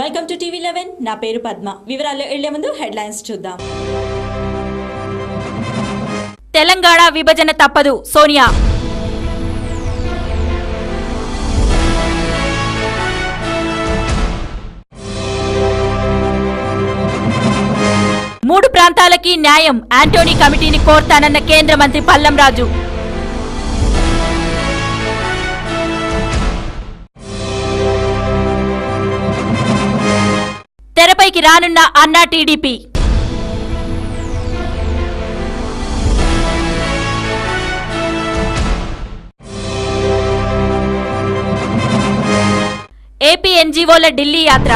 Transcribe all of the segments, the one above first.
Welcome to TV11 నా పేరు పద్మ. వివరాల్లో వెళ్లే ముందు హెడ్లైన్స్ చూద్దాం. తెలంగాణ విభజన తప్పదు సోనియా. మూడు ప్రాంతాలకి న్యాయం ఆంటోనీ కమిటీని కోర్తానన్న కేంద్ర మంత్రి పల్లం రాజు. తెరపైకి రానున్న అన్నా టీడీపీ. ఏపీ ఎన్జీఓల ఢిల్లీ యాత్ర.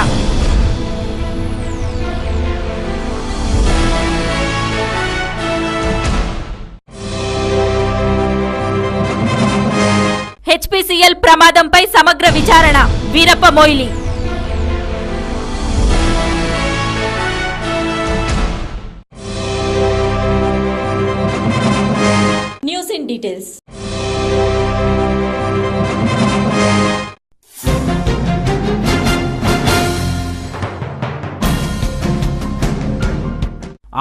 హెచ్పీసీఎల్ ప్రమాదంపై సమగ్ర విచారణ Veerappa Moily. News in details.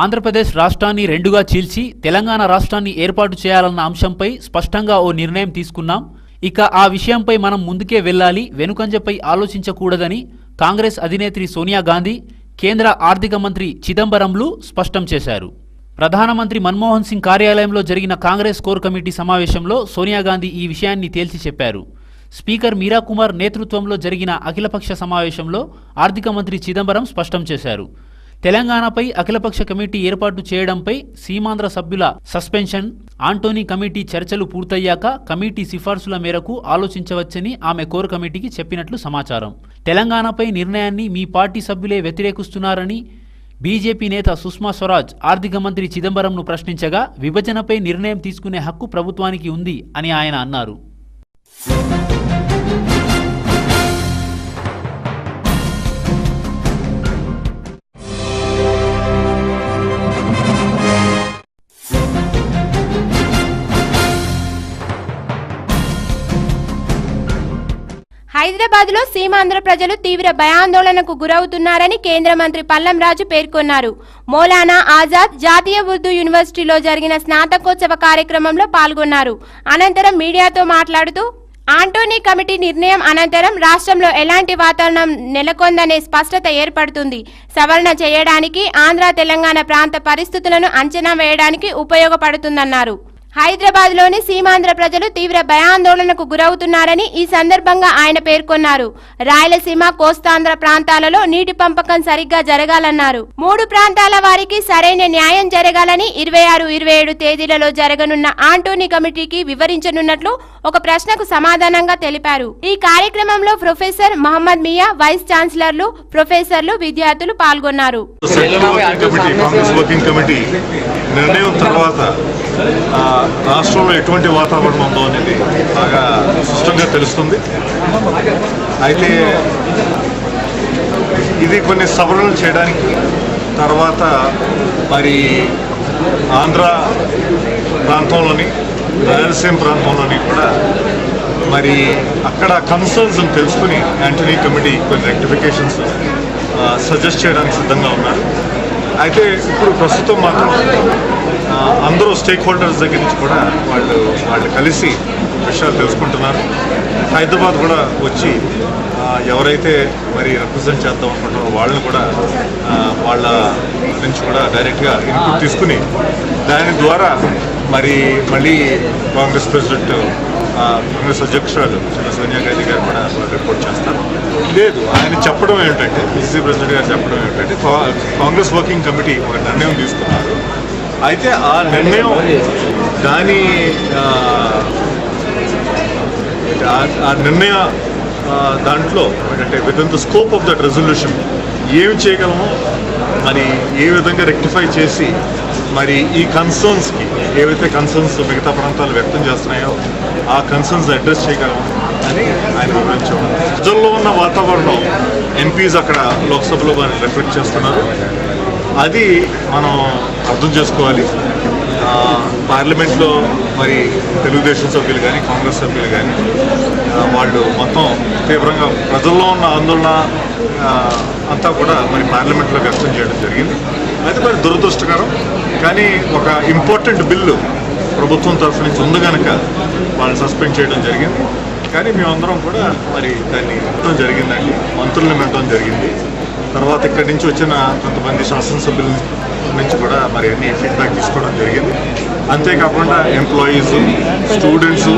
Andhra Pradesh రాష్ట్రాన్ని రెండుగా చీల్చి తెలంగాణ రాష్ట్రాన్ని ఏర్పాటు చేయాలన్న అంశంపై స్పష్టంగా ఓ నిర్ణయం తీసుకున్నాం. ఇక ఆ విషయంపై మనం ముందుకే వెళ్లాలి, వెనుకంజపై ఆలోచించకూడదని కాంగ్రెస్ అధినేత్రి సోనియా గాంధీ, కేంద్ర ఆర్థిక మంత్రి చిదంబరంలు స్పష్టం చేశారు. ప్రధానమంత్రి మన్మోహన్ సింగ్ కార్యాలయంలో జరిగిన కాంగ్రెస్ కోర్ కమిటీ సమావేశంలో సోనియా గాంధీ ఈ విషయాన్ని తేల్చి చెప్పారు. స్పీకర్ మీరా కుమార్ నేతృత్వంలో జరిగిన అఖిలపక్ష సమావేశంలో ఆర్థిక మంత్రి చిదంబరం స్పష్టం చేశారు. తెలంగాణపై అఖిలపక్ష కమిటీ ఏర్పాటు చేయడంపై సీమాంధ్ర సభ్యుల సస్పెన్షన్, ఆంటోనీ కమిటీ చర్చలు పూర్తయ్యాక కమిటీ సిఫార్సుల మేరకు ఆలోచించవచ్చని ఆమె కోర్ కమిటీకి చెప్పినట్లు సమాచారం. తెలంగాణపై నిర్ణయాన్ని మీ పార్టీ సభ్యులే వ్యతిరేకిస్తున్నారని బీజేపీ నేత సుష్మా స్వరాజ్ ఆర్థిక మంత్రి చిదంబరంను ప్రశ్నించగా, విభజనపై నిర్ణయం తీసుకునే హక్కు ప్రభుత్వానికి ఉంది అని ఆయన అన్నారు. హైదరాబాద్ లో సీమాంధ్ర ప్రజలు తీవ్ర భయాందోళనకు గురవుతున్నారని కేంద్ర మంత్రి పల్లం రాజు పేర్కొన్నారు. మౌలానా ఆజాద్ జాతీయ ఉర్దూ యూనివర్సిటీలో జరిగిన స్నాతకోత్సవ కార్యక్రమంలో పాల్గొన్నారు. అనంతరం మీడియాతో మాట్లాడుతూ, ఆంటోనీ కమిటీ నిర్ణయం అనంతరం రాష్ట్రంలో ఎలాంటి వాతావరణం నెలకొందనే స్పష్టత ఏర్పడుతుంది. సవరణ చేయడానికి ఆంధ్ర తెలంగాణ ప్రాంత పరిస్థితులను అంచనా వేయడానికి ఉపయోగపడుతుందన్నారు. హైదరాబాద్ లోని సీమాంధ్ర ప్రజలు తీవ్ర భయాందోళనకు గురవుతున్నారని ఈ సందర్భంగా ఆయన పేర్కొన్నారు. రాయలసీమ, కోస్తాంధ్ర ప్రాంతాలలో నీటి పంపకం సరిగ్గా జరగాలన్నారు. మూడు ప్రాంతాల వారికి సరైన న్యాయం జరగాలని 26, 27 తేదీలలో జరగనున్న ఆంటోనీ కమిటీకి వివరించనున్నట్లు ఒక ప్రశ్నకు సమాధానంగా తెలిపారు. ఈ కార్యక్రమంలో ప్రొఫెసర్ మహమ్మద్ మియా, వైస్ ఛాన్సలర్లు, ప్రొఫెసర్లు, విద్యార్థులు పాల్గొన్నారు. నిర్ణయం తర్వాత రాష్ట్రంలో ఎటువంటి వాతావరణం ఉందో అనేది బాగా స్పష్టంగా తెలుస్తుంది. అయితే ఇది కొన్ని సవరణలు చేయడానికి తర్వాత మరి ఆంధ్ర ప్రాంతంలోని, రాయలసీమ ప్రాంతంలోని కూడా మరి అక్కడ కన్సర్న్స్ తెలుసుకుని ఆంటోనీ కమిటీ కొన్ని రెక్టిఫికేషన్స్ సజెస్ట్ చేయడానికి సిద్ధంగా ఉన్నారు. అయితే ఇప్పుడు ప్రస్తుతం మాత్రం అందరూ స్టేక్ హోల్డర్స్ దగ్గర నుంచి కూడా వాళ్ళు కలిసి విషయాలు తెలుసుకుంటున్నారు. హైదరాబాద్ కూడా వచ్చి ఎవరైతే మరి రిప్రజెంట్ చేద్దాం అనుకుంటున్నారో వాళ్ళని కూడా వాళ్ళ నుంచి కూడా డైరెక్ట్గా ఇన్పుట్ తీసుకుని దాని ద్వారా మరి మళ్ళీ కాంగ్రెస్ ప్రెసిడెంట్, కాంగ్రెస్ అధ్యక్షురాలు సోనియా గాంధీ గారు కూడా రిపోర్ట్ చేస్తారు. లేదు, ఆయన చెప్పడం ఏమిటంటే, పిసిసి ప్రెసిడెంట్ గారు చెప్పడం ఏమిటంటే, కాంగ్రెస్ వర్కింగ్ కమిటీ ఒక నిర్ణయం తీసుకున్నారు. అయితే ఆ నిర్ణయం ఆ నిర్ణయ దాంట్లో అంటే with in the scope of that resolution ఏమి చేయగలమో, మరి ఏ విధంగా రెక్టిఫై చేసి మరి ఈ కన్సర్న్స్కి ఏవైతే కన్సర్న్స్ మిగతా ప్రాంతాలు వ్యక్తం చేస్తున్నాయో ఆ కన్సర్న్స్ అడ్రస్ చేయగలము అని ఆయన వివరించారు. ప్రజల్లో ఉన్న వాతావరణం ఎంపీస్ అక్కడ లోక్సభలో వారిని రిఫ్లెక్ట్ చేస్తున్నారు. అది మనం అర్థం చేసుకోవాలి. పార్లమెంట్లో మరి తెలుగుదేశం సభ్యులు కానీ కాంగ్రెస్ సభ్యులు కానీ వాళ్ళు మొత్తం తీవ్రంగా ప్రజల్లో ఉన్న ఆందోళన అంతా కూడా మరి పార్లమెంట్లో వ్యక్తం చేయడం జరిగింది. అయితే మరి దురదృష్టకరం, కానీ ఒక ఇంపార్టెంట్ బిల్లు ప్రభుత్వం తరఫు నుంచి ఉంది కనుక వాళ్ళని సస్పెండ్ చేయడం జరిగింది. కానీ మేమందరం కూడా మరి దాన్ని వినడం జరిగిందండి, మంత్రులను వినడం జరిగింది. తర్వాత ఇక్కడి నుంచి వచ్చిన కొంతమంది శాసనసభ్యుల నుంచి కూడా మరి అన్ని ఫీడ్బ్యాక్ తీసుకోవడం జరిగింది. అంతేకాకుండా ఎంప్లాయీస్, స్టూడెంట్స్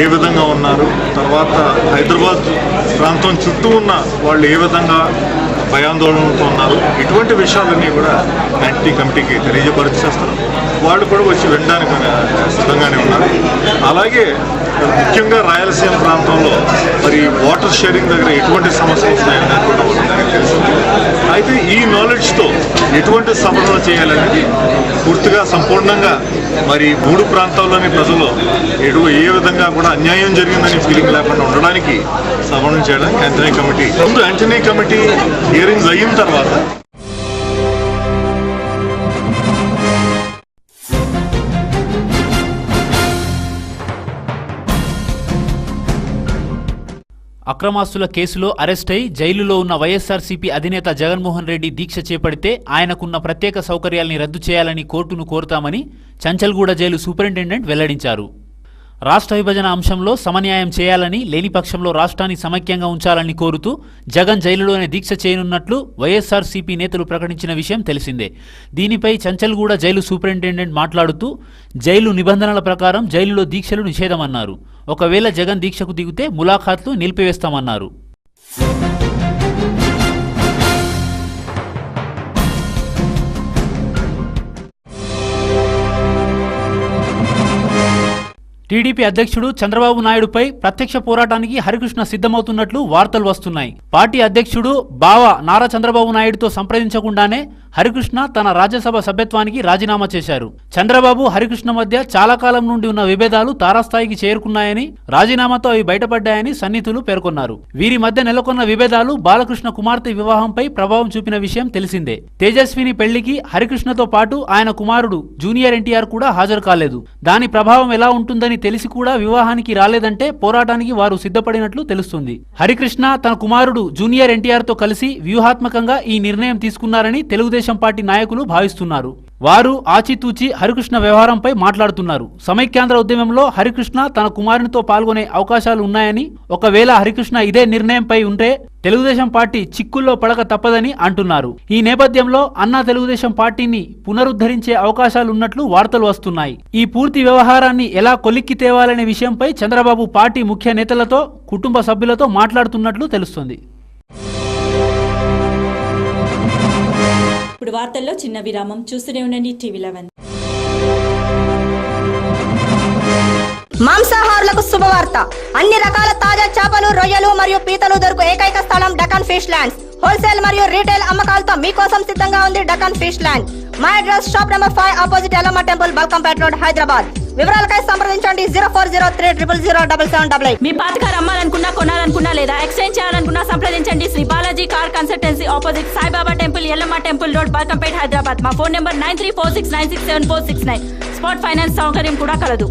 ఏ విధంగా ఉన్నారు, తర్వాత హైదరాబాద్ ప్రాంతం చుట్టూ ఉన్న వాళ్ళు ఏ విధంగా భయాందోళనతో ఉన్నారు, ఇటువంటి విషయాలన్నీ కూడా యాంటీ కమిటీకి తెలియజేపరిచేస్తారు. వాళ్ళు కూడా వచ్చి వినడానికి సిద్ధంగానే ఉన్నారు. అలాగే ముఖ్యంగా రాయలసీమ ప్రాంతంలో మరి వాటర్ షేరింగ్ దగ్గర ఎటువంటి సమస్యలు వస్తున్నాయని కూడా వాళ్ళకి తెలిసింది. అయితే ఈ నాలెడ్జ్తో ఎటువంటి సవరణలు చేయాలనేది పూర్తిగా సంపూర్ణంగా మరి 3 ప్రాంతాల్లోని ప్రజలు ఏ విధంగా కూడా అన్యాయం జరిగిందని ఫీలింగ్ లేకుండా ఉండడానికి సవరణ చేయడానికి యాంటనీ కమిటీ ముందు యాంటనీ కమిటీ హియరింగ్స్ అయిన తర్వాత అక్రమాస్తుల కేసులో అరెస్ట్ అయి జైలులో ఉన్న వైఎస్ఆర్సీపీ అధినేత జగన్మోహన్ రెడ్డి దీక్ష చేపడితే ఆయనకున్న ప్రత్యేక సౌకర్యాల్ని రద్దు చేయాలని కోర్టును కోరుతామని చంచల్గూడ జైలు సూపరింటెండెంట్ వెల్లడించారు. రాష్ట్ర విభజన అంశంలో సమన్యాయం చేయాలని, లేని పక్షంలో రాష్ట్రాన్ని సమైక్యంగా ఉంచాలని కోరుతూ జగన్ జైలులోనే దీక్ష చేయనున్నట్లు వైఎస్ఆర్సీపీ నేతలు ప్రకటించిన విషయం తెలిసిందే. దీనిపై చంచల్గూడ జైలు సూపరింటెండెంట్ మాట్లాడుతూ జైలు నిబంధనల ప్రకారం జైలులో దీక్షలు నిషేధమన్నారు. ఒకవేళ జగన్ దీక్షకు దిగితే ములాఖాత్లు నిలిపివేస్తామన్నారు. టీడీపీ అధ్యక్షుడు చంద్రబాబు నాయుడుపై ప్రత్యక్ష పోరాటానికి హరికృష్ణ సిద్ధమవుతున్నట్లు వార్తలు వస్తున్నాయి. పార్టీ అధ్యక్షుడు బావ నారా చంద్రబాబు నాయుడుతో సంప్రదించకుండానే హరికృష్ణ తన రాజ్యసభ సభ్యత్వానికి రాజీనామా చేశారు. చంద్రబాబు హరికృష్ణ మధ్య చాలా కాలం నుండి ఉన్న విభేదాలు తారాస్థాయికి చేరుకున్నాయని, రాజీనామాతో అవి బయటపడ్డాయని సన్నిహితులు పేర్కొన్నారు. వీరి మధ్య నెలకొన్న విభేదాలు బాలకృష్ణ కుమార్తె వివాహంపై ప్రభావం చూపిన విషయం తెలిసిందే. తేజస్విని పెళ్లికి హరికృష్ణతో పాటు ఆయన కుమారుడు జూనియర్ ఎన్టీఆర్ కూడా హాజరు కాలేదు. దాని ప్రభావం ఎలా ఉంటుందని తెలిసి కూడా వివాహానికి రాలేదంటే పోరాటానికి వారు సిద్ధపడినట్లు తెలుస్తుంది. హరికృష్ణ తన కుమారుడు జూనియర్ ఎన్టీఆర్ తో కలిసి వ్యూహాత్మకంగా ఈ నిర్ణయం తీసుకున్నారని తెలుగుదేశం పార్టీ నాయకులు భావిస్తున్నారు. వారు ఆచితూచి హరికృష్ణ వ్యవహారంపై మాట్లాడుతున్నారు. సమైక్యాంధ్ర ఉద్యమంలో హరికృష్ణ తన కుమారునితో పాల్గొనే అవకాశాలు ఉన్నాయని, ఒకవేళ హరికృష్ణ ఇదే నిర్ణయంపై ఉంటే తెలుగుదేశం పార్టీ చిక్కుల్లో పడక తప్పదని అంటున్నారు. ఈ నేపథ్యంలో అన్నా తెలుగుదేశం పార్టీని పునరుద్ధరించే అవకాశాలున్నట్లు వార్తలు వస్తున్నాయి. ఈ పూర్తి వ్యవహారాన్ని ఎలా కొలిక్కి తేవాలనే విషయంపై చంద్రబాబు పార్టీ ముఖ్య నేతలతో, కుటుంబ సభ్యులతో మాట్లాడుతున్నట్లు తెలుస్తుంది. ఇప్పుడు వార్తల్లో చిన్న విరామం. చూస్తూనే ఉండండి TV11. మాంసాహారులకు శుభవార్త. అన్ని రకాల తాజా చేపలు, రొయ్యలు మరియు పీతలు దొరుకు ఏకైక స్థలం డకాన్ ఫిష్ ల్యాండ్స్. హోల్సేల్ మరియు రీటైల్ అమ్మకాలతో మీకోసం సిద్ధంగా ఉంది డకాన్ ఫిష్ ల్యాండ్. మా address shop number 5 opposite Yellamma temple, Balkampet road, Hyderabad. వివరాలకై సంప్రదించండి 0403007788. మీ పాత కార్ అమ్మాలనుకున్నా, కొనాలనుకున్నా లేదా ఎక్స్చేంజ్ చేయాలనుకున్నా సంప్రదించండి Shri Balaji car consultancy, opposite Saibaba temple, Yellamma temple road, Balkampet, Hyderabad. మా ఫోన్ నెంబర్ 9346967469. స్పాట్ ఫైనాన్స్ సౌకర్యం కూడా కలదు.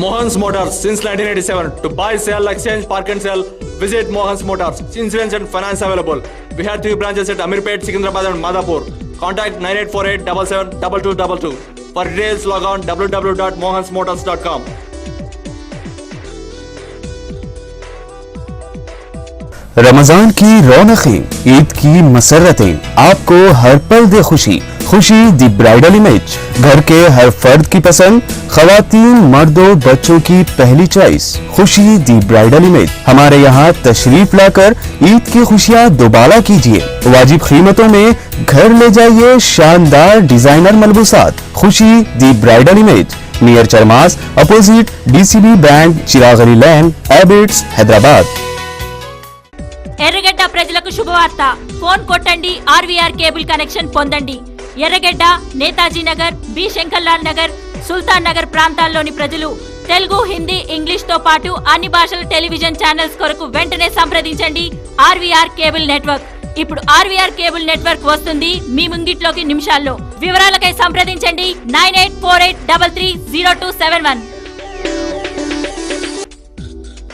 Mohan's Motors since 1987. To buy, sell, exchange, park and sell, visit Mohan's Motors. Insurance and finance available. We have 3 branches at Amirpet, Secunderabad and Madhapur. Contact 9848772222. For details log on www.mohansmotors.com. Ramzan की रौनकें, ईद की मसरतें, आपको हर पल दे खुशी। खुशी the bridal image, घर के हर फर्द की पसंद, खवातीन, मर्दों, बच्चों की पहली चॉइस। खुशी दी ब्राइडल इमेज। हमारे यहाँ तशरीफ लाकर ईद की खुशियाँ दोबारा कीजिए। वाजिब कीमतों में घर ले जाइए शानदार डिजाइनर मलबूसात। Khushi the bridal image, near चरमास, opposite DCB bank, Chiragali lane, Abids, Hyderabad. Erragadda ప్రజలకు శుభవార్త. ఫోన్ కొట్టండి, ఆర్వీఆర్ కేబుల్ కనెక్షన్ పొందండి. ఎర్రగడ్డ, నేతాజీ నగర్, బి శంకర్లాల్ నగర్, సుల్తాన్ నగర్ ప్రాంతాల్లోని ప్రజలు తెలుగు, హిందీ, ఇంగ్లీష్ తో పాటు అన్ని భాషల టెలివిజన్ ఛానల్స్ కొరకు వెంటనే సంప్రదించండి ఆర్వీఆర్ కేబుల్ నెట్వర్క్. ఇప్పుడు ఆర్వీఆర్ కేబుల్ నెట్వర్క్ వస్తుంది మీ ముంగిట్లోకి నిమిషాల్లో. వివరాలకై సంప్రదించండి 9848330271.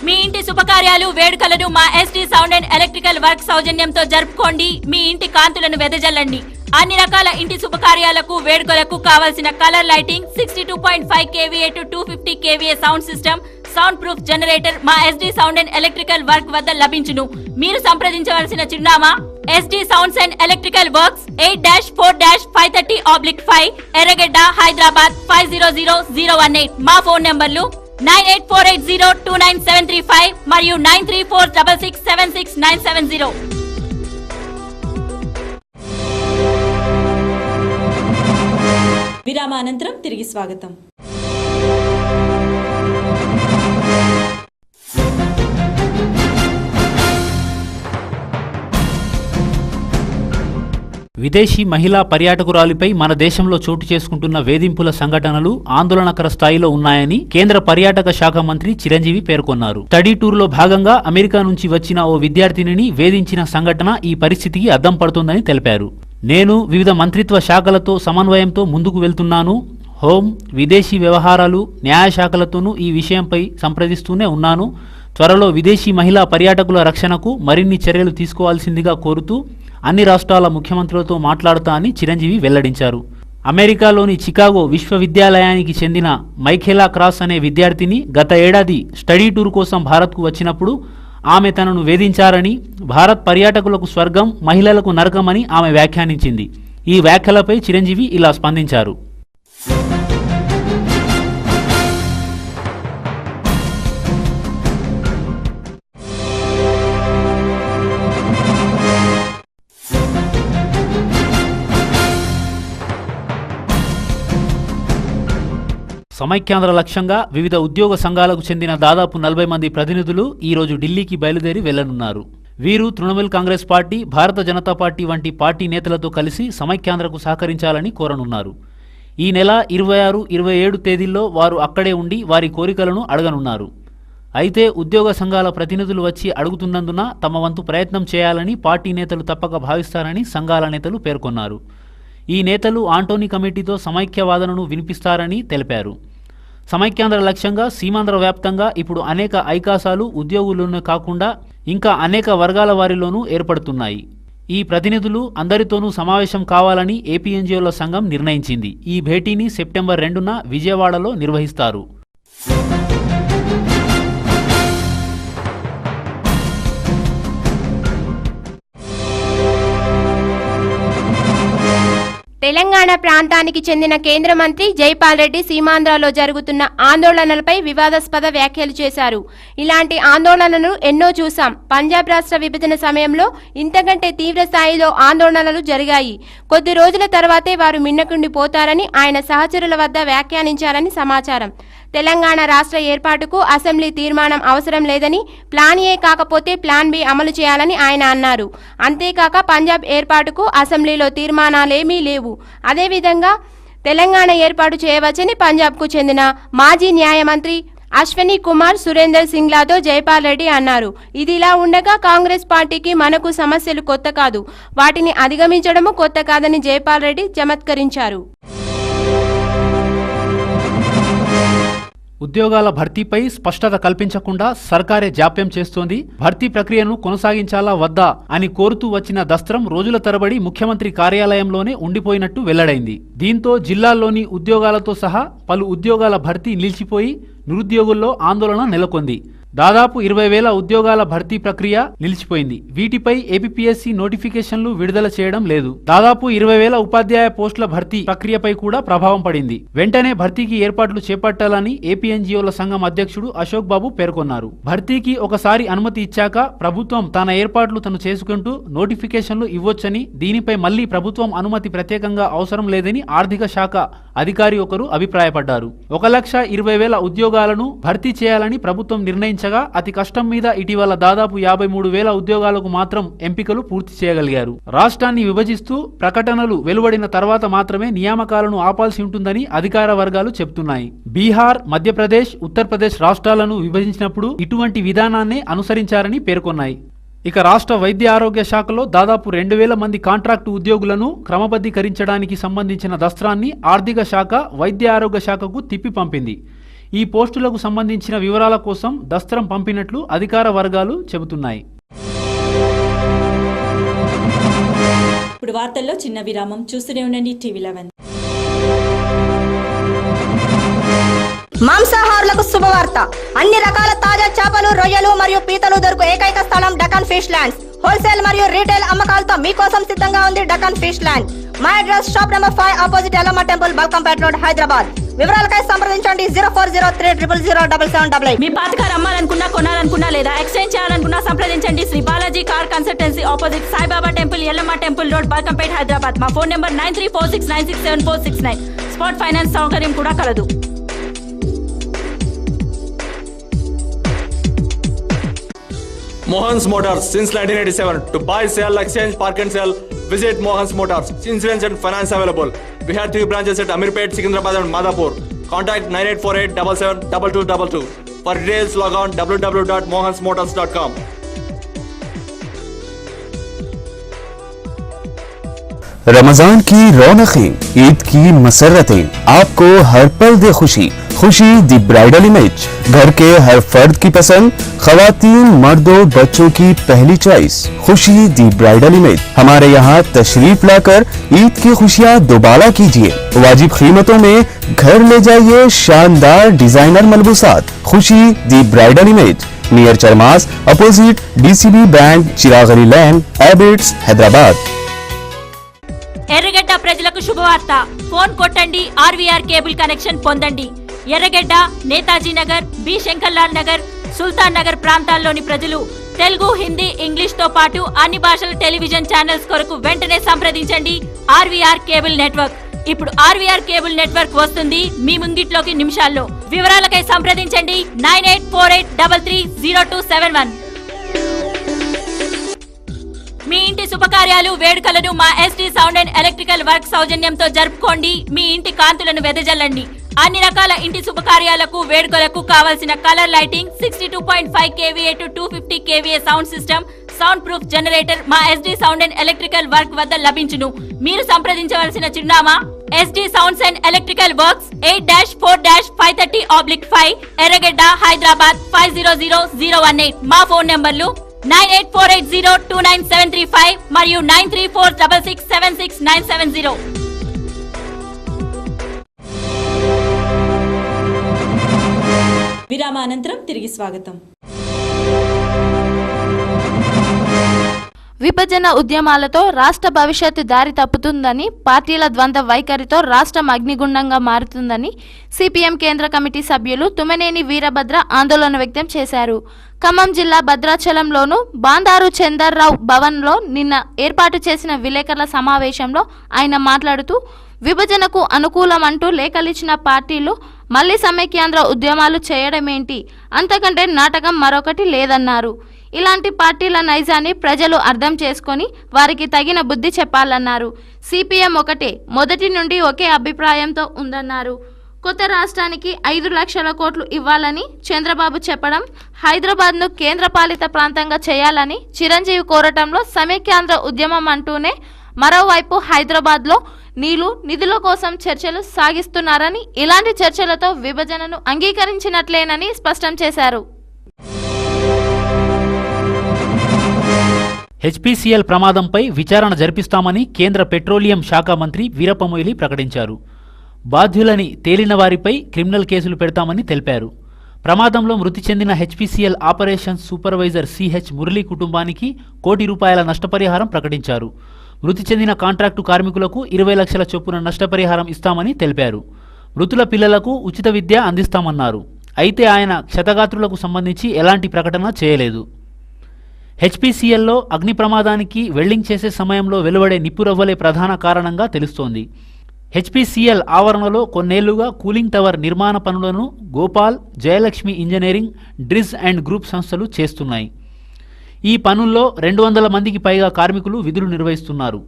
మీ ఇంటి శుభకార్యాలు వేడుకలను మా ST sound and electrical work సౌజన్యంతో జరుపుకోండి. మీ ఇంటి కాంతులను వెదజల్లండి. అన్ని రకాల ఇంటి శుభకార్యాలకు వేడుకలకు కావాల్సిన colour lighting, 62.5 kVA to 250 kVA sound system, sound proof generator మా ST sound and electrical work వద్ద లభించును. మీరు సంప్రదించవలసిన చిరునామా ST sounds and electrical works 8-4-530/5 Erragadda Hyderabad 500018. మా ఫోన్ నంబర్లు 9848029735 మరియు 9346676970. విరామానంతరం తిరిగి స్వాగతం. విదేశీ మహిళా పర్యాటకురాలిపై మన దేశంలో చోటు చేసుకుంటున్న వేధింపుల సంఘటనలు ఆందోళనకర స్థాయిలో ఉన్నాయని కేంద్ర పర్యాటక శాఖ మంత్రి చిరంజీవి పేర్కొన్నారు. స్టడీ టూర్లో భాగంగా అమెరికా నుంచి వచ్చిన ఓ విద్యార్థినిని వేధించిన సంఘటన ఈ పరిస్థితికి అద్దం పడుతోందని తెలిపారు. నేను వివిధ మంత్రిత్వ శాఖలతో సమన్వయంతో ముందుకు వెళ్తున్నాను. హోం, విదేశీ వ్యవహారాలు, న్యాయశాఖలతోనూ ఈ విషయంపై సంప్రదిస్తూనే ఉన్నాను. త్వరలో విదేశీ మహిళా పర్యాటకుల రక్షణకు మరిన్ని చర్యలు తీసుకోవాల్సిందిగా కోరుతూ అన్ని రాష్ట్రాల ముఖ్యమంత్రులతో మాట్లాడుతా అని చిరంజీవి వెల్లడించారు. అమెరికాలోని చికాగో విశ్వవిద్యాలయానికి చెందిన మైఖేలా క్రాస్ అనే విద్యార్థిని గత ఏడాది స్టడీ టూర్ కోసం భారత్కు వచ్చినప్పుడు ఆమె తనను వేధించారని, భారత్ పర్యాటకులకు స్వర్గం, మహిళలకు నరకమని ఆమె వ్యాఖ్యానించింది. ఈ వ్యాఖ్యలపై చిరంజీవి ఇలా స్పందించారు. సమైక్యాంధ్ర లక్ష్యంగా వివిధ ఉద్యోగ సంఘాలకు చెందిన దాదాపు 40 మంది ప్రతినిధులు ఈరోజు ఢిల్లీకి బయలుదేరి వెళ్లనున్నారు. వీరు తృణమూల్ కాంగ్రెస్ పార్టీ, భారత జనతా పార్టీ వంటి పార్టీ నేతలతో కలిసి సమైక్యాంధ్రకు సహకరించాలని కోరనున్నారు. ఈ నెల 26, 27 తేదీల్లో వారు అక్కడే ఉండి వారి కోరికలను అడగనున్నారు. అయితే ఉద్యోగ సంఘాల ప్రతినిధులు వచ్చి అడుగుతున్నందున తమ వంతు ప్రయత్నం చేయాలని పార్టీ నేతలు తప్పక భావిస్తారని సంఘాల నేతలు పేర్కొన్నారు. ఈ నేతలు ఆంటోనీ కమిటీతో సమైక్య వాదనను వినిపిస్తారని తెలిపారు. సమైక్యాంధ్ర లక్ష్యంగా సీమాంధ్ర వ్యాప్తంగా ఇప్పుడు అనేక ఐకాసాలు ఉద్యోగుల్లోనే కాకుండా ఇంకా అనేక వర్గాల వారిలోనూ ఏర్పడుతున్నాయి. ఈ ప్రతినిధులు అందరితోనూ సమావేశం కావాలని ఏపీఎన్జీఓల సంఘం నిర్ణయించింది. ఈ భేటీని సెప్టెంబర్ 2న విజయవాడలో నిర్వహిస్తారు. తెలంగాణ ప్రాంతానికి చెందిన కేంద్ర మంత్రి జైపాల్ రెడ్డి సీమాంధ్రలో జరుగుతున్న ఆందోళనలపై వివాదాస్పద వ్యాఖ్యలు చేశారు. ఇలాంటి ఆందోళనలు ఎన్నో చూసాం. పంజాబ్ రాష్ట్ర విభజన సమయంలో ఇంతకంటే తీవ్ర స్థాయిలో ఆందోళనలు జరిగాయి. కొద్ది రోజుల తర్వాతే వారు మిన్నకుండిపోతారని ఆయన సహచరుల వద్ద వ్యాఖ్యానించారని సమాచారం. తెలంగాణ రాష్ట్ర ఏర్పాటుకు అసెంబ్లీ తీర్మానం అవసరం లేదని, ప్లాన్ ఏ కాకపోతే ప్లాన్ బి అమలు చేయాలని ఆయన అన్నారు. అంతేకాక పంజాబ్ ఏర్పాటుకు అసెంబ్లీలో తీర్మానాలేమీ లేవు. అదేవిధంగా తెలంగాణ ఏర్పాటు చేయవచ్చని పంజాబ్కు చెందిన మాజీ న్యాయమంత్రి అశ్వనీ కుమార్ సురేందర్ సింగ్లాతో జైపాల్ రెడ్డి అన్నారు. ఇదిలా ఉండగా కాంగ్రెస్ పార్టీకి మనకు సమస్యలు కొత్త కాదు, వాటిని అధిగమించడము కొత్త కాదని జైపాల్ రెడ్డి చమత్కరించారు. ఉద్యోగాల భర్తీపై స్పష్టత కల్పించకుండా సర్కారే జాప్యం చేస్తోంది. భర్తీ ప్రక్రియను కొనసాగించాలా వద్దా అని కోరుతూ వచ్చిన దస్త్రం రోజుల తరబడి ముఖ్యమంత్రి కార్యాలయంలోనే ఉండిపోయినట్టు వెల్లడైంది. దీంతో జిల్లాల్లోని ఉద్యోగాలతో సహా పలు ఉద్యోగాల భర్తీ నిలిచిపోయి నిరుద్యోగుల్లో ఆందోళన నెలకొంది. దాదాపు 20,000 ఉద్యోగాల భర్తీ ప్రక్రియ నిలిచిపోయింది. వీటిపై ఏపీఎస్సీ నోటిఫికేషన్లు విడుదల చేయడం లేదు. దాదాపు 20,000 ఉపాధ్యాయ పోస్టుల భర్తీ ప్రక్రియపై కూడా ప్రభావం పడింది. వెంటనే భర్తీకి ఏర్పాట్లు చేపట్టాలని ఏపీఎన్జీఓల సంఘం అధ్యక్షుడు అశోక్ బాబు పేర్కొన్నారు. భర్తీకి ఒకసారి అనుమతి ఇచ్చాక ప్రభుత్వం తన ఏర్పాట్లు తను చేసుకుంటూ నోటిఫికేషన్లు ఇవ్వొచ్చని, దీనిపై మళ్లీ ప్రభుత్వం అనుమతి ప్రత్యేకంగా అవసరం లేదని ఆర్థిక శాఖ అధికారి ఒకరు అభిప్రాయపడ్డారు. 1,20,000 ఉద్యోగాలను భర్తీ చేయాలని ప్రభుత్వం నిర్ణయించగా అతి కష్టం మీద ఇటీవల దాదాపు 53,000 ఉద్యోగాలకు మాత్రం ఎంపికలు పూర్తి చేయగలిగారు. రాష్ట్రాన్ని విభజిస్తూ ప్రకటనలు వెలువడిన తర్వాత మాత్రమే నియామకాలను ఆపాల్సి ఉంటుందని అధికార వర్గాలు చెబుతున్నాయి. బీహార్, మధ్యప్రదేశ్, ఉత్తరప్రదేశ్ రాష్ట్రాలను విభజించినప్పుడు ఇటువంటి విధానాన్నే అనుసరించారని పేర్కొన్నాయి. ఇక రాష్ట్ర వైద్య ఆరోగ్య శాఖలో దాదాపు 2000 మంది కాంట్రాక్టు ఉద్యోగులను క్రమబద్ధీకరించడానికి సంబంధించిన దస్త్రాన్ని ఆర్థిక శాఖ వైద్య ఆరోగ్య శాఖకు తిప్పి పంపింది. ఈ పోస్టులకు సంబంధించిన వివరాల కోసం దస్త్రం పంపినట్లు అధికార వర్గాలు చెబుతున్నాయి. ఇప్పుడు వార్తల్లో చిన్న విరామం. చూస్తూనే ఉండండి TV11. మాంసాహారులకు శుభవార్త. అన్ని రకాల తాజా చేపలు, రొయ్యలు మరియు పీతలు దొరుకు ఏకైక స్థలం డకాన్ ఫిష్ ల్యాండ్స్. హోల్సేల్ మరియు రీటైల్ అమ్మకాలతో మీకోసం సిద్ధంగా ఉంది డకాన్ ఫిష్ ల్యాండ్. మా address shop number 5 opposite Yellamma temple, Balkampet road, Hyderabad. వివరాలకై సంప్రదించండి 0403000788. మీ పాత కార్ అమ్మాలనుకున్నా, కొనాలనుకున్నా లేదా ఎక్స్చేంజ్ చేయాలనుకున్నా సంప్రదించండి Shri Balaji car consultancy, opposite Saibaba temple, Yellamma temple road, Balkampet, Hyderabad. మా ఫోన్ నెంబర్ 9346967469. స్పాట్ ఫైనాన్స్ సౌకర్యం కూడా కలదు. Mohan's Motors since 1987. To buy, sell, exchange, park and sell, visit Mohan's Motors. Insurance and finance available. We have 3 branches at Amirpet, Secunderabad and Madhapur. Contact 9848772222. For details, log on www.mohansmotors.com. Ramzan की रौनकें, ईद की मसरतें, आपको हर पल दे खुशी। खुशी the bridal image, घर के हर फर्द की पसंद, खवातीन, मर्दों, बच्चों की पहली चॉइस। खुशी द ब्राइडल इमेज। हमारे यहाँ तशरीफ लाकर ईद की खुशियाँ दोबारा कीजिए। वाजिब कीमतों में घर ले जाइए शानदार डिजाइनर मलबूसात। Khushi the bridal image, near चरमास, opposite DCB bank, Chiragali lane, Abids, Hyderabad. Erragadda ప్రజలకు శుభవార్త. ఫోన్ కొట్టండి, RVR కేబుల్ కనెక్షన్ పొందండి. ఎర్రగడ్డ, నేతాజీ నగర్, బి శంకర్లాల్ నగర్, సుల్తాన్ నగర్ ప్రాంతాల్లోని ప్రజలు తెలుగు, హిందీ, ఇంగ్లీష్ తో పాటు అన్ని భాషల టెలివిజన్ ఛానల్స్ కొరకు వెంటనే సంప్రదించండి RVR కేబుల్ నెట్వర్క్. ఇప్పుడు RVR కేబుల్ నెట్వర్క్ వస్తుంది మీ ముంగిట్లోకి నిమిషాల్లో. వివరాలకై సంప్రదించండి 9848330271. మీ ఇంటి శుభకార్యాలు, వేడుకలను మా SD sound and electrical work సౌజన్యంతో జరుపుకోండి. మీ ఇంటి కాంతులను వెదజల్లండి. అన్ని రకాల ఇంటి శుభకార్యాలకు, వేడుకలకు కావాల్సిన colour lighting, 62.5 kVA to 250 kVA sound system, sound proof generator మా SD sound and electrical work వద్ద లభించును. మీరు సంప్రదించవలసిన చిరునామా SD sounds and electrical works, 8-4-530/5, Erragadda, Hyderabad 500018. మా ఫోన్ నంబర్లు 9848029735 మరియు 9346676970. విరామ అనంతరం తిరిగి స్వాగతం. విభజన ఉద్యమాలతో రాష్ట్ర భవిష్యత్తు దారి తప్పుతుందని, పార్టీల ద్వంద్వ వైఖరితో రాష్ట్రం అగ్నిగుండంగా మారుతుందని సిపిఎం కేంద్ర కమిటీ సభ్యులు తుమ్మనేని వీరభద్ర ఆందోళన వ్యక్తం చేశారు. ఖమ్మం జిల్లా భద్రాచలంలోను బాందారు చందర్రావు భవన్లో నిన్న ఏర్పాటు చేసిన విలేకరుల సమావేశంలో ఆయన మాట్లాడుతూ, విభజనకు అనుకూలమంటూ లేఖలిచ్చిన పార్టీలు మళ్లీ సమైక్యాంధ్ర ఉద్యమాలు చేయడమేంటి, అంతకంటే నాటకం మరొకటి లేదన్నారు. ఇలాంటి పార్టీల నైజాన్ని ప్రజలు అర్థం చేసుకొని వారికి తగిన బుద్ధి చెప్పాలన్నారు. సిపిఎం ఒకటే, మొదటి నుండి ఒకే అభిప్రాయంతో ఉందన్నారు. కొత్త రాష్ట్రానికి 5 లక్షల కోట్లు ఇవ్వాలని చంద్రబాబు చెప్పడం, హైదరాబాద్ను కేంద్రపాలిత ప్రాంతంగా చేయాలని చిరంజీవి కోరటంలో సమైక్యాంధ్ర ఉద్యమం అంటూనే, మరోవైపు హైదరాబాద్లో నిధుల కోసం చర్చలు సాగిస్తున్నారని, ఇలాంటి చర్చలతో విభజనను అంగీకరించినట్లేనని స్పష్టం చేశారు. HPCL ప్రమాదంపై విచారణ జరిపిస్తామని కేంద్ర పెట్రోలియం శాఖ మంత్రి వీరప్ప మొయిలీ ప్రకటించారు. బాధ్యులని తేలిన వారిపై క్రిమినల్ కేసులు పెడతామని తెలిపారు. ప్రమాదంలో మృతి చెందిన HPCL operations supervisor CH Murali కుటుంబానికి ₹1 కోటి నష్టపరిహారం ప్రకటించారు. మృతి చెందిన కాంట్రాక్టు కార్మికులకు 20 లక్షల చొప్పున నష్టపరిహారం ఇస్తామని తెలిపారు. మృతుల పిల్లలకు ఉచిత విద్య అందిస్తామన్నారు. అయితే ఆయన క్షతగాత్రులకు సంబంధించి ఎలాంటి ప్రకటన చేయలేదు. HPCLలో అగ్ని ప్రమాదానికి వెల్డింగ్ చేసే సమయంలో వెలువడే నిప్పురవ్వలే ప్రధాన కారణంగా తెలుస్తోంది. HPCL ఆవరణలో కొన్నేళ్లుగా కూలింగ్ టవర్ నిర్మాణ పనులను గోపాల్, జయలక్ష్మి ఇంజనీరింగ్, డ్రిజ్ అండ్ గ్రూప్ సంస్థలు చేస్తున్నాయి. ఈ పనుల్లో 200 మందికి పైగా కార్మికులు విధులు నిర్వహిస్తున్నారు.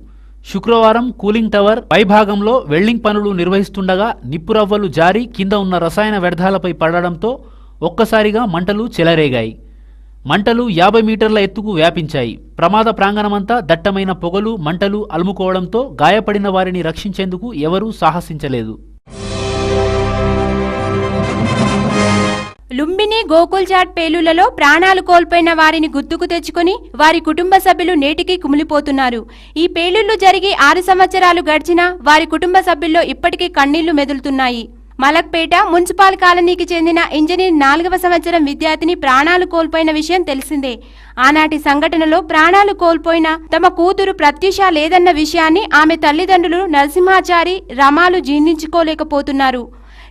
శుక్రవారం కూలింగ్ టవర్ పైభాగంలో వెల్డింగ్ పనులు నిర్వహిస్తుండగా నిప్పురవ్వలు జారి కింద ఉన్న రసాయన వ్యర్థాలపై పడడంతో ఒక్కసారిగా మంటలు చెలరేగాయి. మంటలు 50 మీటర్ల ఎత్తుకు వ్యాపించాయి. ప్రమాద ప్రాంగణమంతా దట్టమైన పొగలు, మంటలు అలుముకోవడంతో గాయపడిన వారిని రక్షించేందుకు ఎవరూ సాహసించలేదు. లుంబిని గోకుల్చాట్ పేలులలో ప్రాణాలు కోల్పోయిన వారిని గుర్తుకు తెచ్చుకుని వారి కుటుంబ సభ్యులు నేటికి కుమిలిపోతున్నారు. ఈ పేలుళ్లు జరిగి 6 సంవత్సరాలు గడిచినా వారి కుటుంబ సభ్యుల్లో ఇప్పటికీ కన్నీళ్లు మెదులుతున్నాయి. మలక్పేట మున్సిపల్ కాలనీకి చెందిన ఇంజనీర్ 4వ సంవత్సరం విద్యార్థిని ప్రాణాలు కోల్పోయిన విషయం తెలిసిందే. ఆనాటి సంఘటనలో ప్రాణాలు కోల్పోయిన తమ కూతురు ప్రత్యూష లేదన్న విషయాన్ని ఆమె తల్లిదండ్రులు నరసింహాచారి, రమాలు జీర్ణించుకోలేకపోతున్నారు.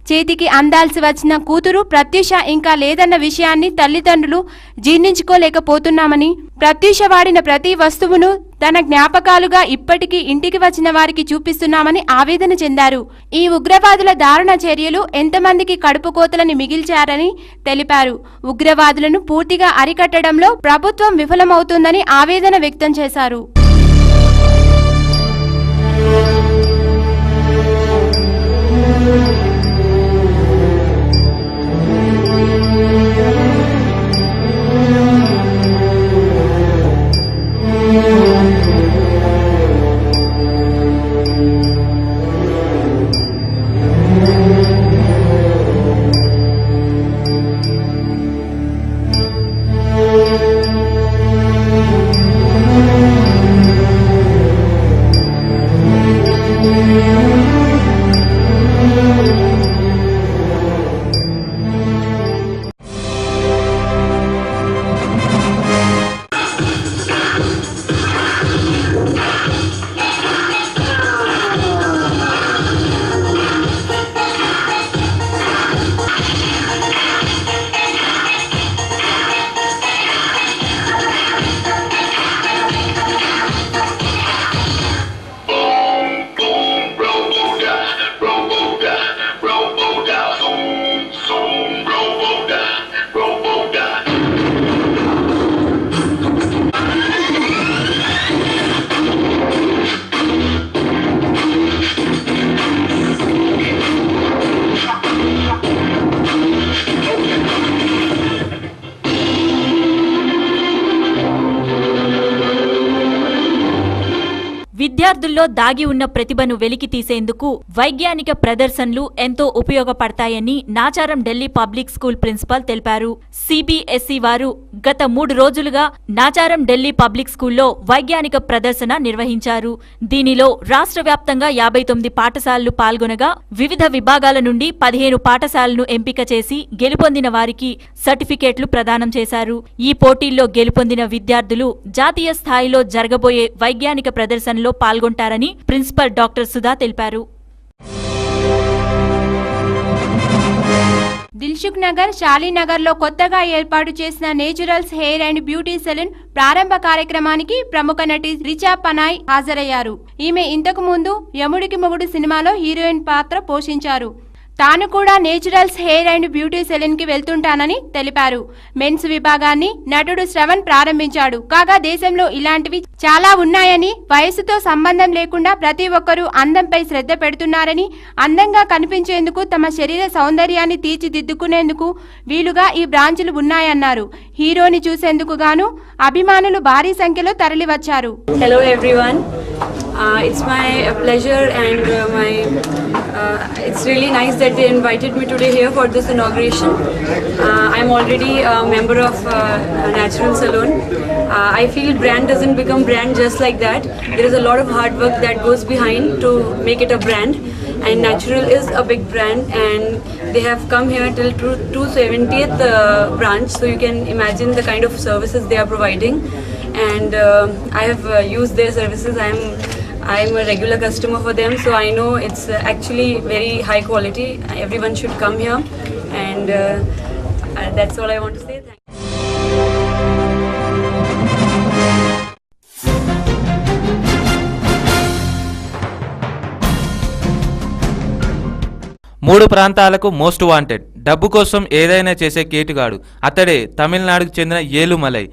చేతికి అందాల్సి వచ్చిన కూతురు ప్రత్యూష ఇంకా లేదన్న విషయాన్ని తల్లిదండ్రులు జీర్ణించుకోలేకపోతున్నామని, ప్రత్యూష వాడిన ప్రతి వస్తువును తన జ్ఞాపకాలుగా ఇప్పటికీ ఇంటికి వచ్చిన వారికి చూపిస్తున్నామని ఆవేదన చెందారు. ఈ ఉగ్రవాదుల దారుణ చర్యలు ఎంతమందికి కడుపు కోతలని మిగిల్చారని తెలిపారు. ఉగ్రవాదులను పూర్తిగా అరికట్టడంలో ప్రభుత్వం విఫలమవుతుందని ఆవేదన వ్యక్తం చేశారు. విద్యార్థుల్లో దాగి ఉన్న ప్రతిభను వెలికి తీసేందుకు వైజ్ఞానిక ప్రదర్శనలు ఎంతో ఉపయోగపడతాయని Nacharam Delhi public school principal తెలిపారు. సిబిఎస్ఈ వారు గత 3 రోజులుగా నాచారం ఢిల్లీ పబ్లిక్ స్కూల్లో వైజ్ఞానిక ప్రదర్శన నిర్వహించారు. దీనిలో రాష్ట్ర వ్యాప్తంగా 59 పాఠశాలలు పాల్గొనగా వివిధ విభాగాల నుండి 15 పాఠశాలలను ఎంపిక చేసి గెలుపొందిన వారికి సర్టిఫికేట్లు ప్రదానం చేశారు. ఈ పోటీల్లో గెలుపొందిన విద్యార్థులు జాతీయ స్థాయిలో జరగబోయే వైజ్ఞానిక ప్రదర్శనలో పాల్గొంటారని ప్రిన్సిపల్ డాక్టర్ సుధా తెలిపారు. దిల్సుఖ్ నగర్, షాలీనగర్ లో కొత్తగా ఏర్పాటు చేసిన Naturals hair and beauty salon ప్రారంభ కార్యక్రమానికి ప్రముఖ నటి రిచా పనాయ్ హాజరయ్యారు. ఈమె ఇంతకు ముందు యముడికి మొగుడు సినిమాలో హీరోయిన్ పాత్ర పోషించారు. తాను కూడా Naturals hair and beauty salon కి వెళ్తుంటానని తెలిపారు. మెన్స్ విభాగాన్ని నటుడు శ్రవణ్ ప్రారంభించాడు. కాగా దేశంలో ఇలాంటివి చాలా ఉన్నాయని, వయసుతో సంబంధం లేకుండా ప్రతి ఒక్కరూ అందంపై శ్రద్ధ పెడుతున్నారని, అందంగా కనిపించేందుకు తమ శరీర సౌందర్యాన్ని తీర్చిదిద్దుకునేందుకు వీలుగా ఈ బ్రాంచ్లు ఉన్నాయన్నారు. హీరోని చూసేందుకు గాను అభిమానులు భారీ సంఖ్యలో తరలివచ్చారు. Hello everyone. It's my pleasure and it's really nice that they invited me today here for this inauguration. I'm already a member of Natural Salon. I feel brand doesn't become brand just like that. There is a lot of hard work that goes behind to make it a brand, and Natural is a big brand, and they have come here till 270th branch, so you can imagine the kind of services they are providing. And I have used their services. I'm a regular customer for them, so I know it's actually very high quality. Everyone should come here, and that's all I want to say. Thank you. మూడు ప్రాంతాలకు most wanted, డబ్బు కోసం ఏదైనా చేసే కేటుగాడు అతడే తమిళనాడుకు చెందిన ఏలుమలై.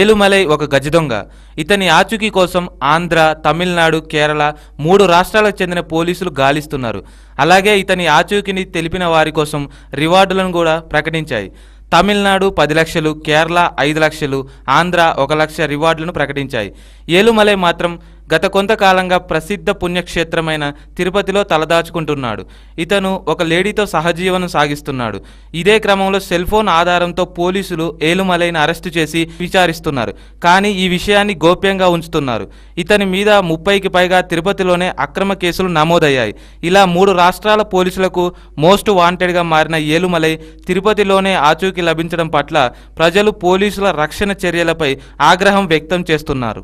ఏలుమలై ఒక గజదొంగ. ఇతని ఆచూకీ కోసం ఆంధ్ర, తమిళనాడు, కేరళ 3 రాష్ట్రాలకు చెందిన పోలీసులు గాలిస్తున్నారు. అలాగే ఇతని ఆచూకీని తెలిపిన వారి కోసం రివార్డులను కూడా ప్రకటించాయి. తమిళనాడు 10 లక్షలు, కేరళ 5 లక్షలు, ఆంధ్ర 1 లక్ష రివార్డులను ప్రకటించాయి. ఏలుమలై మాత్రం గత కొంతకాలంగా ప్రసిద్ధ పుణ్యక్షేత్రమైన తిరుపతిలో తలదాచుకుంటున్నాడు. ఇతను ఒక లేడీతో సహజీవనం సాగిస్తున్నాడు. ఇదే క్రమంలో సెల్ ఫోన్ ఆధారంతో పోలీసులు ఏలుమలైని అరెస్టు చేసి విచారిస్తున్నారు. కానీ ఈ విషయాన్ని గోప్యంగా ఉంచుతున్నారు. ఇతని మీద 30కి పైగా తిరుపతిలోనే అక్రమ కేసులు నమోదయ్యాయి. ఇలా 3 రాష్ట్రాల పోలీసులకు మోస్ట్ వాంటెడ్గా మారిన ఏలుమలై తిరుపతిలోనే ఆచూకీ లభించడం పట్ల ప్రజలు పోలీసుల రక్షణ చర్యలపై ఆగ్రహం వ్యక్తం చేస్తున్నారు.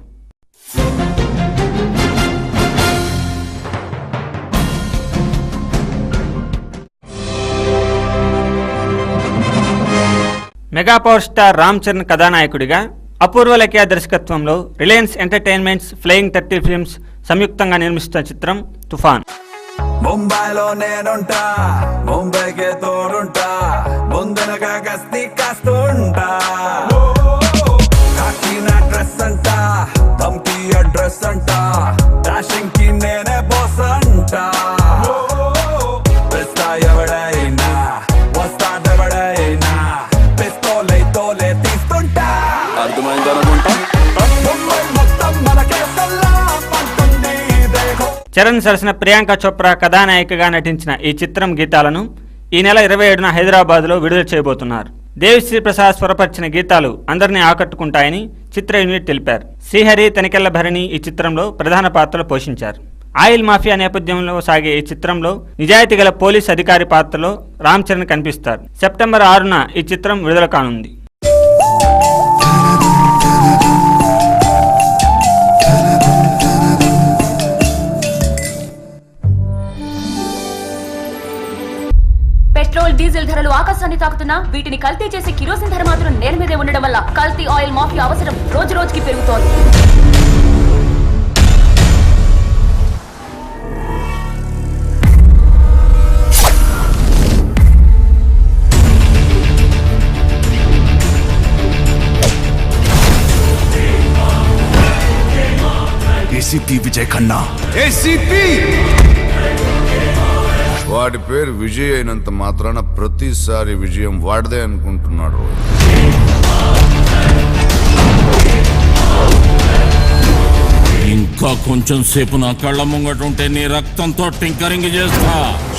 Mega power star Ram Charan కథానాయకుడిగా అపూర్వ లకియా దర్శకత్వంలో రిలయన్స్ ఎంటర్టైన్మెంట్స్ ఫ్లయింగ్ 30 ఫిల్మ్స్ సంయుక్తంగా నిర్మిస్తున్న చిత్రం తుఫాన్. ముంబైలో నేనుంటా, ముంబైకే తోడుంటా, ముందనగా గస్తీ కాస్తుంటా, కాకినా డ్రెస్ అంట, ధమ్కి అడ్రస్ అంట, డాషింగ్ కి నేనే బాస్ అంట, వస్తా ఎవడైనా వస్తాడెవడైనా, పిస్తోలే తోలే తీస్తుంటా. అర్థమైందనుకుంటా. ముంబై మొత్తం మనకే సలాం అంటుంది దేఖో. చరణ్ సరసన ప్రియాంక చోప్రా కథానాయికగా నటించిన ఈ చిత్రం గీతాలను ఈ నెల 27న హైదరాబాద్లో విడుదల చేయబోతున్నారు. దేవిశ్రీ ప్రసాద్ స్వరపరిచిన గీతాలు అందరినీ ఆకట్టుకుంటాయని చిత్ర యూనిట్ తెలిపారు. శ్రీహరి, తనికెళ్ల భరణి ఈ చిత్రంలో ప్రధాన పాత్రలు పోషించారు. ఆయిల్ మాఫియా నేపథ్యంలో సాగే ఈ చిత్రంలో నిజాయితీ గల పోలీస్ అధికారి పాత్రలో రామ్ చరణ్ కనిపిస్తారు. సెప్టెంబర్ 6న ఈ చిత్రం విడుదల కానుంది. పెట్రోల్, డీజిల్ ధరలు ఆకాశాన్ని తాకుతున్నా వీటిని కల్తీ చేసే కిరోసిన్ ధర మాత్రం నేల మీదే ఉండడం వల్ల కల్తీ ఆయిల్ మాఫియా అవసరం రోజు రోజుకి పెరుగుతోంది. ACP Vijay Khanna, ACP. వాడి పేరు విజయ్ అయినంత మాత్రాన ప్రతిసారి విజయం వాడిదే అనుకుంటున్నాడు. ఇంకా కొంచెం సేపు నా కళ్ళ ముంగట ఉంటే నీ రక్తంతో టింకరింగ్ చేస్తా.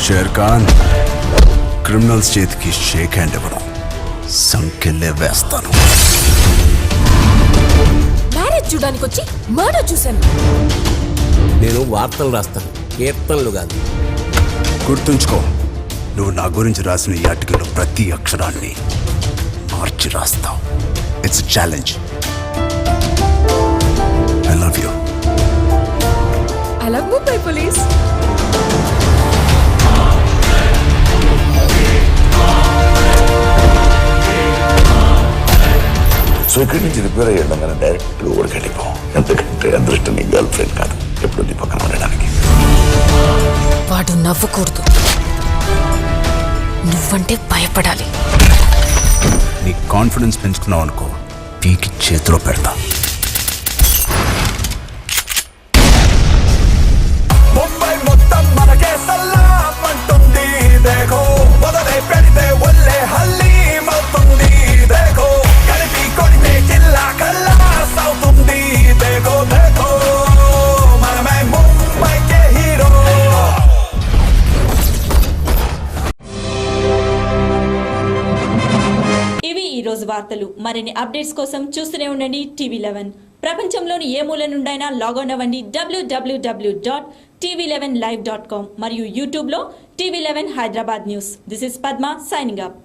షేర్ ఖాన్ క్రిమినల్స్ చేతికి షేక్ హ్యాండ్ ఇవ్వడం సంకెళ్ళే వేస్తాను. మ్యారేజ్ చూడడానికి వచ్చి మర్డర్ చూశాను. నేను వార్తలు రాస్తాను, కీర్తనలు కాదు. గుర్తుంచుకో, నువ్వు నా గురించి రాసిన ఈ ఆర్టికల్ ప్రతి అక్షరాన్ని మార్చి రాస్తావు. It's challenge. I love you. I love Mumbai police. So ఇక్కడి నుంచి రిపేర్ అయ్యడం డైరెక్ట్ ఊరికి వెళ్ళిపో. ఎందుకంటే అదృష్టం నీ గర్ల్ ఫ్రెండ్ కాదు, ఎప్పుడు నీ పక్కన ఉండడానికి. వాడు నవ్వకూడదు, నువ్వంటే భయపడాలి. నీ కాన్ఫిడెన్స్ పెంచుకున్నావు అనుకో, పీకి చేతిలో పెడతా. ముంబై మొత్తం మనకే సలాం అంటుంది దేఖో, మొదలై పెడితే ఒళ్ళే హల్లీం అవుతుంది దేఖో, కలిపి కొడితే జిల్లా కల్లాస్ అవుతుంది దేఖో దేఖో, మనమే ముంబైకే హీరో. ఇవి ఈ రోజు వార్తలు. మరిన్ని అప్డేట్స్ కోసం చూస్తూనే ఉండండి TV11. ప్రపంచంలోని ఏ మూల నుండైనా లాగౌన్ అవ్వండి www.tv11live.com మరియు యూట్యూబ్లో TV11 Hyderabad news. This is Padma signing up.